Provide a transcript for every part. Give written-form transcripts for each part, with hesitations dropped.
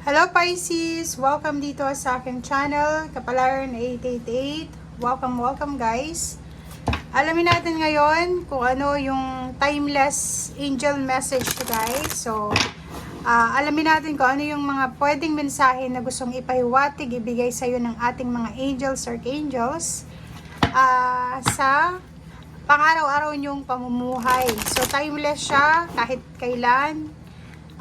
Hello Pisces! Welcome dito sa aking channel, Kapalaran 888. Welcome guys! Alamin natin ngayon kung ano yung timeless angel message guys. So, alamin natin kung ano yung mga pwedeng mensahe na gustong ipahiwatig, ibigay sa iyo ng ating mga angels, archangels sa pang-araw-araw nyong pamumuhay. So, timeless siya kahit kailan.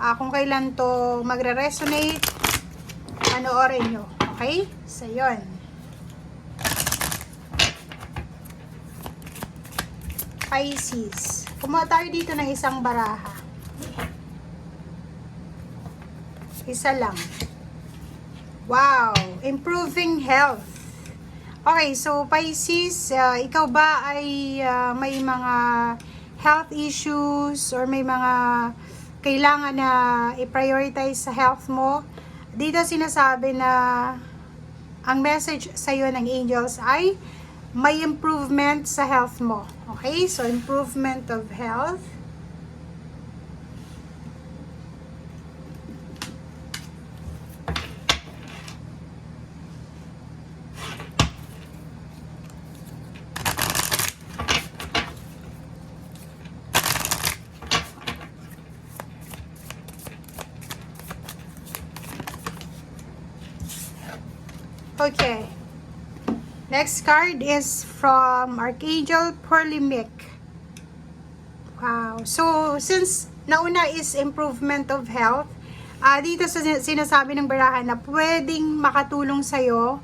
Kung kailan to magre-resonate, panoorin nyo. Okay? So, yun. Pisces. Kumuha tayo dito ng isang baraha. Isa lang. Wow! Improving health. Okay, so Pisces, ikaw ba ay may mga health issues or may mga kailangan na i-prioritize sa health mo? Dito sinasabi na ang message sa iyo ng angels ay may improvement sa health mo. Okay? So, improvement of health. Okay. Next card is from Archangel Porlimic. Wow. So, since nauna is improvement of health, dito sa sinasabi ng barahan na pwedeng makatulong sa'yo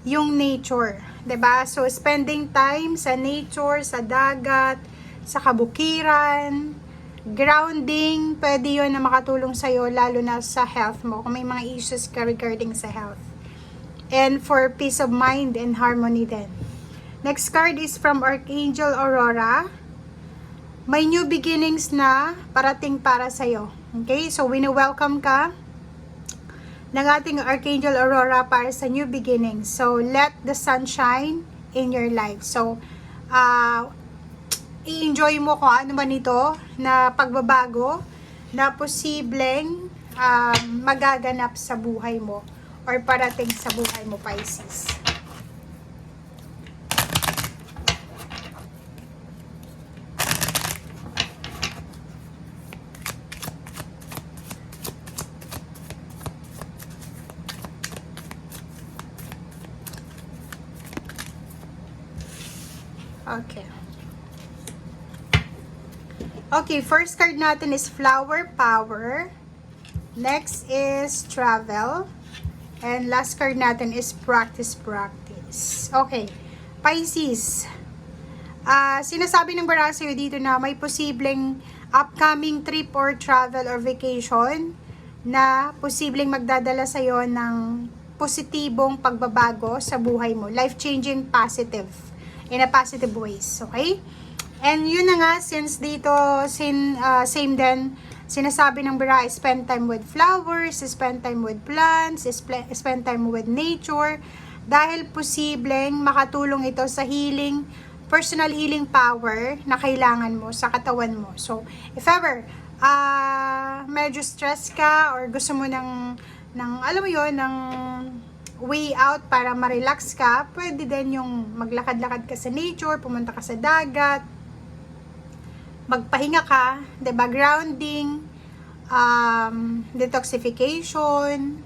yung nature. 'Di ba? So, spending time sa nature, sa dagat, sa kabukiran, grounding, pwede yun na makatulong sa'yo lalo na sa health mo kung may mga issues ka regarding sa health. And for peace of mind and harmony din. Next card is from Archangel Aurora. May new beginnings na parating para sa'yo. Okay? So, wini-welcome ka ng ating Archangel Aurora para sa new beginnings. So, let the sun shine in your life. So, i-enjoy mo kung ano man ito na pagbabago na posibleng magaganap sa buhay mo or parating sa buhay mo, Pisces. Okay. Okay, first card natin is Flower Power. Next is Travel. And last card natin is Practice. Okay. Pisces. Sinasabi ng baraha sa'yo dito na may posibleng upcoming trip or travel or vacation na posibleng magdadala sa'yo ng positibong pagbabago sa buhay mo. Life-changing positive. In a positive ways. Okay? And yun na nga, since dito, same din, sinasabi ng baraha, spend time with flowers, spend time with plants, spend time with nature, dahil posibleng makatulong ito sa healing, personal healing power na kailangan mo sa katawan mo. So, if ever, medyo stress ka or gusto mo alam mo yun, ng way out para ma-relax ka, pwede din yung maglakad-lakad ka sa nature, pumunta ka sa dagat, magpahinga ka, diba? Grounding, detoxification,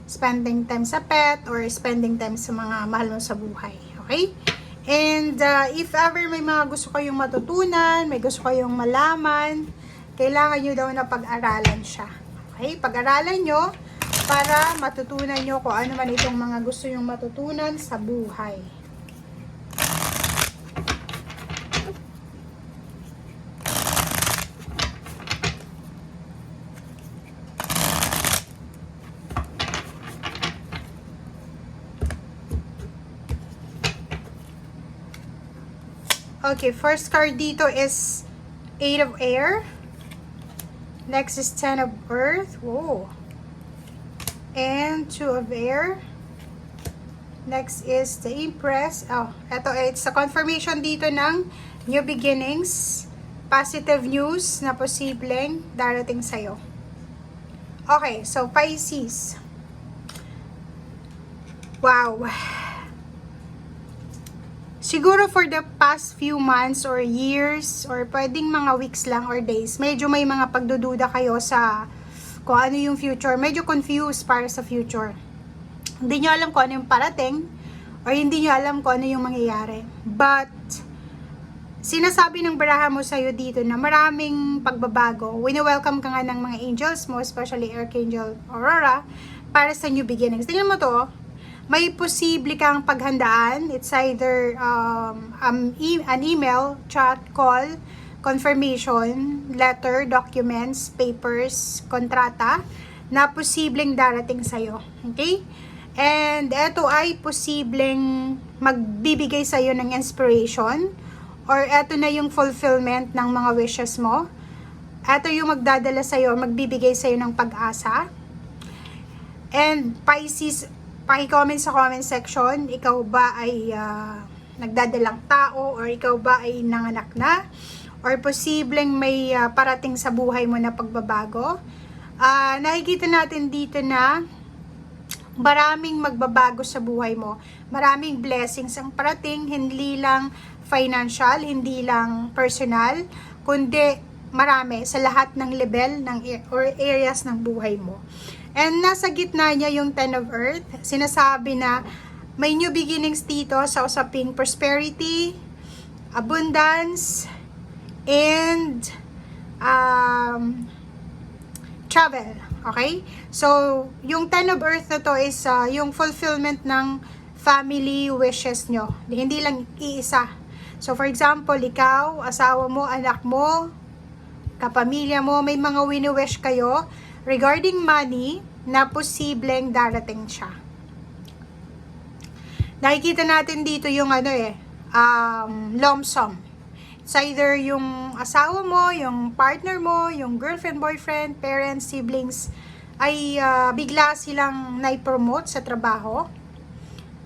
spending time sa pet, or spending time sa mga mahal mo sa buhay. Okay? And if ever may mga gusto kayong matutunan, may gusto kayong malaman, kailangan nyo daw na pag-aralan siya. Okay? Pag-aralan nyo para matutunan nyo kung ano man itong mga gusto nyong matutunan sa buhay. Okay, first card dito is 8 of Air. Next is 10 of Earth. Whoa. And 2 of Air. Next is the Empress. Oh, eto, it's a confirmation dito ng new beginnings. Positive news na posibleng darating sa'yo. Okay, so Pisces. Wow. Siguro for the past few months or years or pwedeng mga weeks lang or days, medyo may mga pagdududa kayo sa kung ano yung future. Medyo confused para sa future. Hindi nyo alam kung ano yung parating or hindi nyo alam kung ano yung mangyayari. But, sinasabi ng baraha mo sa'yo dito na maraming pagbabago. Wini-welcome ka nga ng mga angels mo, especially Archangel Aurora, para sa new beginnings. Tingnan mo to, may posible kang paghandaan. It's either an email, chat, call, confirmation, letter, documents, papers, kontrata na posibleng darating sa'yo. Okay? And ito ay posibleng magbibigay sa'yo ng inspiration or ito na yung fulfillment ng mga wishes mo. Ito yung magdadala sa'yo, magbibigay sa'yo ng pag-asa. And Pisces, paki-comment sa comment section, ikaw ba ay nagdadalang tao or ikaw ba ay nanganak na or posibleng may parating sa buhay mo na pagbabago. Nakikita natin dito na maraming magbabago sa buhay mo. Maraming blessings ang parating, hindi lang financial, hindi lang personal, kundi marami sa lahat ng level or areas ng buhay mo. And nasa gitna niya yung Ten of Earth. Sinasabi na may new beginnings dito sa usaping prosperity, abundance, and travel. Okay? So, yung Ten of Earth na to is yung fulfillment ng family wishes nyo. Hindi lang iisa. So, for example, ikaw, asawa mo, anak mo, kapamilya mo, may mga wini-wish kayo regarding money na posibleng darating siya. Nakikita natin dito yung lump sum. It's either yung asawa mo, yung partner mo, yung girlfriend, boyfriend, parents, siblings, ay bigla silang nai-promote sa trabaho.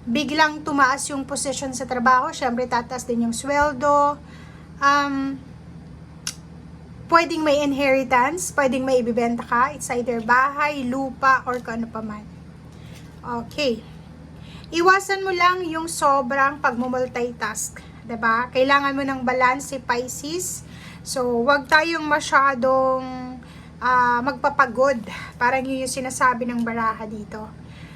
Biglang tumaas yung position sa trabaho. Syempre, tataas din yung sweldo. Pwedeng may inheritance, pwedeng may ibibenta ka. It's either bahay, lupa, or kung ano pa man. Okay. Iwasan mo lang yung sobrang pagmumultitask. Diba? Kailangan mo ng balance si Pisces. So, wag tayong masyadong magpapagod. Parang yun yung sinasabi ng baraha dito.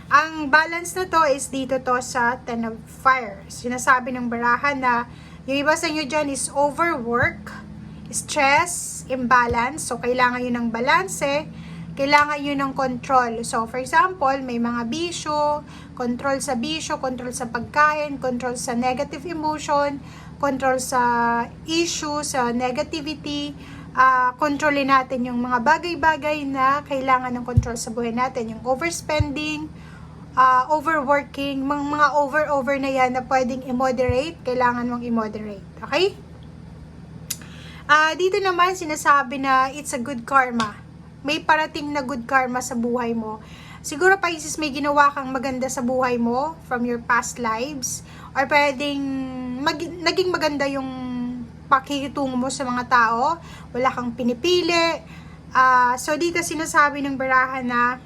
Ang balance na to is dito to sa Ten of Fire. Sinasabi ng baraha na yung iba sa inyo dyan is overwork, stress, imbalance. So, kailangan yun ng balanse. Kailangan yun ng control. So, for example, may mga bisyo, control sa bisyo, control sa pagkain, control sa negative emotion, control sa issue, sa negativity. Kontrolin natin yung mga bagay-bagay na kailangan ng control sa buhay natin. Yung overspending, overworking, mga over na yan na pwedeng i-moderate, kailangan mong i-moderate. Okay? Dito naman sinasabi na it's a good karma. May parating na good karma sa buhay mo. Siguro Pisces, may ginawa kang maganda sa buhay mo from your past lives or pwedeng naging maganda yung pakikitungo mo sa mga tao. Wala kang pinipili. So dito sinasabi ng baraha na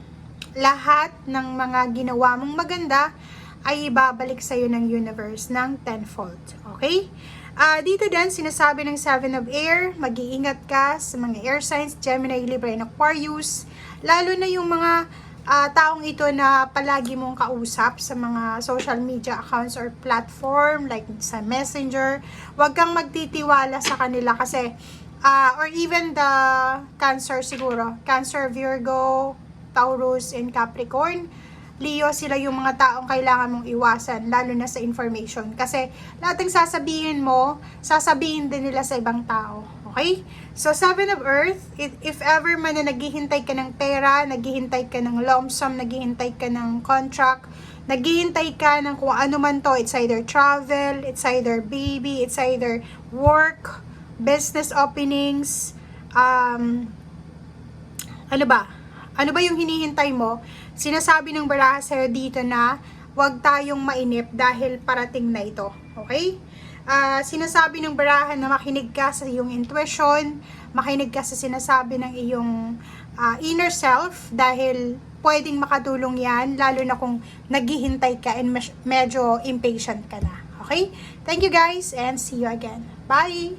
lahat ng mga ginawa mong maganda ay ibabalik sa'yo ng universe ng tenfold. Okay? Dito din, sinasabi ng Seven of Air, mag-iingat ka sa mga air signs, Gemini, Libra, and Aquarius. Lalo na yung mga taong ito na palagi mong kausap sa mga social media accounts or platform, like sa Messenger. Huwag kang magtitiwala sa kanila kasi, or even the Cancer siguro. Cancer, Virgo, Taurus, and Capricorn. Leo, sila yung mga taong kailangan mong iwasan, lalo na sa information. Kasi lahat ng sasabihin mo, sasabihin din nila sa ibang tao. Okay? So, Seven of Earth, if ever man na naghihintay ka ng pera, naghihintay ka ng lump sum, naghihintay ka ng contract, naghihintay ka ng kung ano man to, it's either travel, it's either baby, it's either work, business openings, ano ba? Ano ba yung hinihintay mo? Sinasabi ng baraha sa'yo dito na huwag tayong mainip dahil parating na ito. Okay? Sinasabi ng baraha na makinig ka sa iyong intuition, makinig ka sa sinasabi ng iyong inner self dahil pwedeng makatulong yan, lalo na kung naghihintay ka and medyo impatient ka na. Okay? Thank you guys and see you again. Bye!